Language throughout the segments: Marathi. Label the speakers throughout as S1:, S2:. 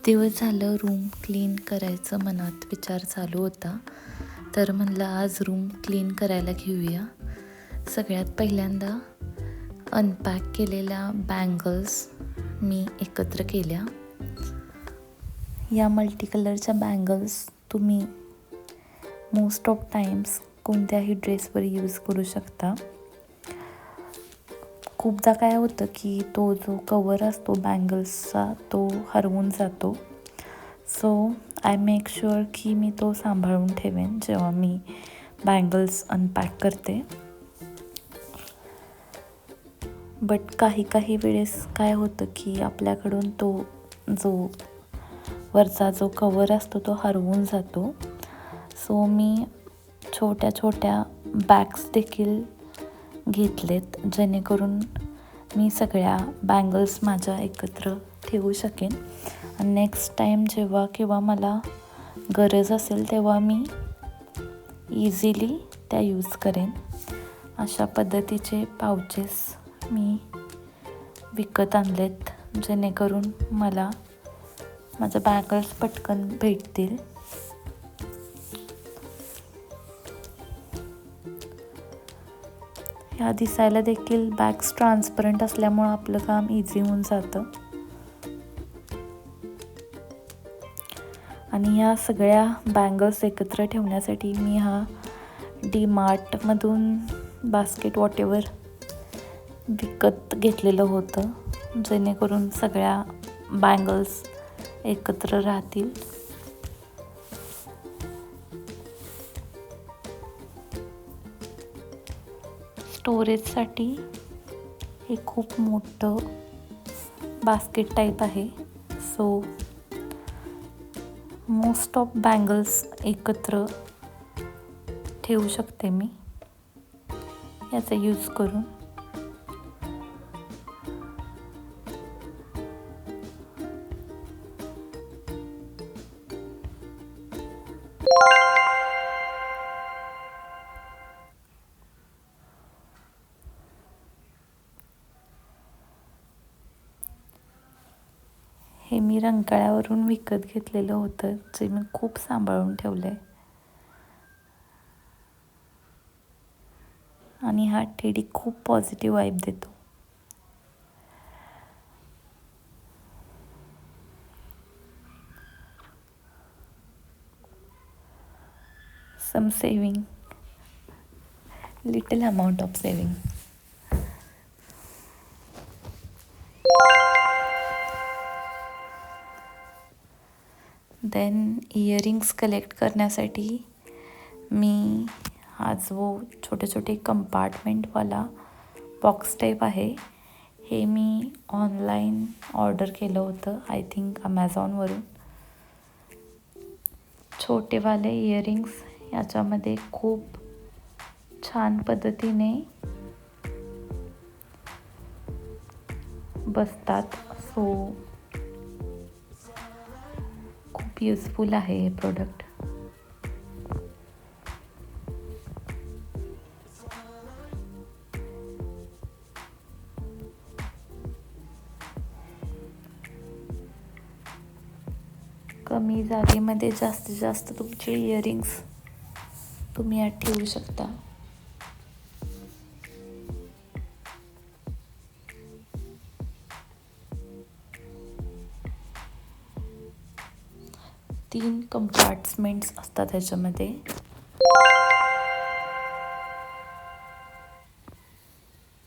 S1: दिवस झालं रूम क्लीन करायचं मनात विचार चालू होता. तर म्हणलं आज रूम क्लीन करायला घेऊया. सगळ्यात पहिल्यांदा अनपॅक केलेल्या बँगल्स मी एकत्र केल्या. या मल्टी कलरच्या बँगल्स तुम्ही मोस्ट ऑफ टाइम्स कोणत्याही ड्रेसवर यूज करू शकता. खूपदा काय होतं की तो जो कवर असतो बँगल्सचा तो हरवून जातो. सो आय मेक शुअर की मी तो सांभाळून ठेवेन जेव्हा मी बँगल्स अनपॅक करते. बट काही वेळेस काय होतं की आपल्याकडून तो जो वरचा जो कवर असतो तो हरवून जातो. सो मी छोट्या छोट्या बॅग्स देखील घेतलेत जेणेकरून मी सगळ्या बँगल्स माझ्या एकत्र ठेवू शकेन. आणि नेक्स्ट टाईम जेव्हा किंवा मला गरज असेल तेव्हा मी इझिली त्या यूज करेन. अशा पद्धतीचे पाउचेस मी विकत आणलेत जेणेकरून मला माझ्या बँगल्स पटकन भेटतील. ह्या दिसायला देखील बॅग्स ट्रान्सपरंट असल्यामुळं आपलं काम इझी होऊन जातं. आणि ह्या सगळ्या बँगल्स एकत्र ठेवण्यासाठी मी हा DMartमधून बास्केट वॉटेवर विकत घेतलेलं होतं जेणेकरून सगळ्या बँगल्स एकत्र राहतील. स्टोरेजसाठी हे खूप मोठं बास्केट टाईप आहे. सो मोस्ट ऑफ बँगल्स एकत्र ठेवू शकते मी याचा यूज करून. हे मी रंकाळ्यावरून विकत घेतलेलं होतं जे मी खूप सांभाळून ठेवलं आहे. आणि हा टेडी खूप पॉझिटिव्ह वाईब देतो. Some saving, little amount of saving. Then earrings collect करण्यासाठी मी हा जो छोटे कंपार्टमेंटवाला बॉक्स टाईप आहे हे मी ऑनलाईन ऑर्डर केलं होतं. आय थिंक अमेझॉनवरून. छोटेवाले इयरिंग्स याच्यामध्ये खूप छान पद्धतीने बसतात. सो खूप युजफुल आहे हे प्रोडक्ट. कमी जागेमध्ये जास्तीत जास्त तुमचे इयरिंग्स तुम्ही यात ठेवू शकता. तीन कंपार्टमेंट्स असतात ह्याच्यामध्ये.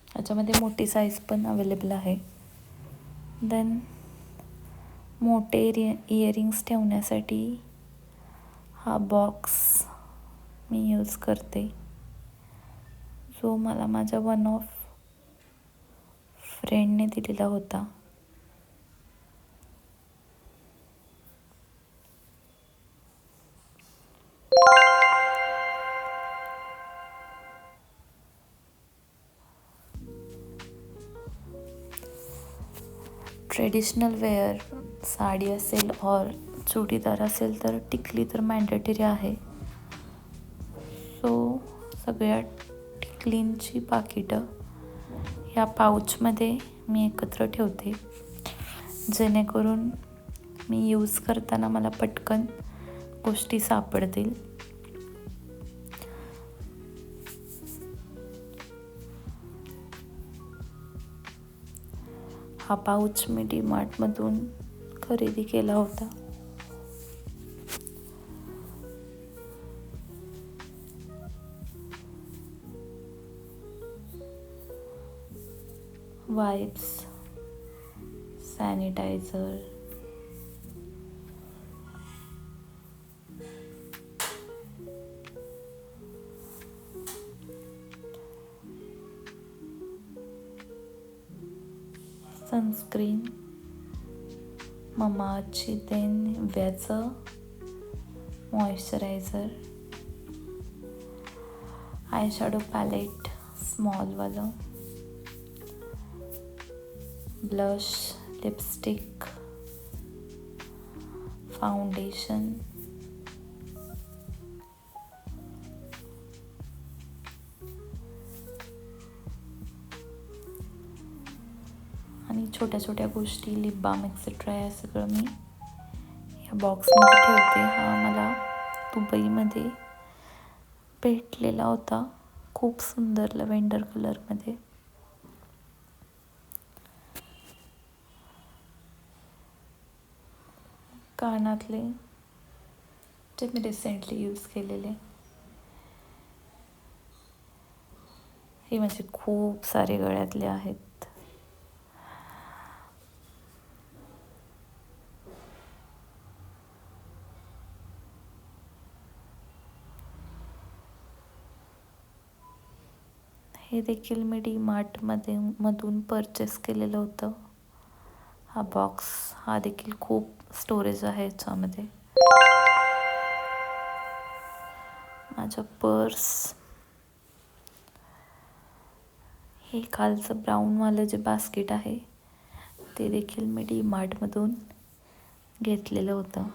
S1: ह्याच्यामध्ये मोठी साईज पण अवेलेबल आहे. देन मोठे इयरिंग्स ठेवण्यासाठी हा बॉक्स मी यूज करते जो मला माझ्या वन ऑफ फ्रेंडने दिलेला होता. ट्रेडिशनल वेअर साडी असेल और चुडीदार असेल तर टिकली तर मॅन्डेटरी आहे. सो सगळ्या टिकलींची पाकिटं या पाऊचमध्ये मी एकत्र ठेवते जेणेकरून मी यूज करताना मला पटकन गोष्टी सापडतील. हा पाऊच मी DMartमधून खरेदी केला होता. वाइप्स, सॅनिटायझर, सनस्क्रीन, ममाअर्थची निव्याचं मॉइश्चरायझर, आयशॅडो पॅलेट स्मॉलवालं, ब्लश, लिपस्टिक, फाउंडेशन, आणि छोट्या छोट्या गोष्टी, लिप बाम एक्सेट्रा या सगळं मी या बॉक्समध्ये ठेवते. हा मला दुबईमध्ये भेटलेला होता, खूप सुंदर लव्हेंडर कलरमध्ये. कानातले जे मी रिसेंटली यूज केलेले, हे म्हणजे खूप सारे गळ्यातले आहेत. हे देखील मी मधून परचेस केलेलं होतं. हा बॉक्स, हा देखील खूप स्टोरेज आहे याच्यामध्ये. माझं पर्स, हे खालचं ब्राऊनवालं जे बास्केट आहे ते देखील मी DMartमधून घेतलेलं होतं.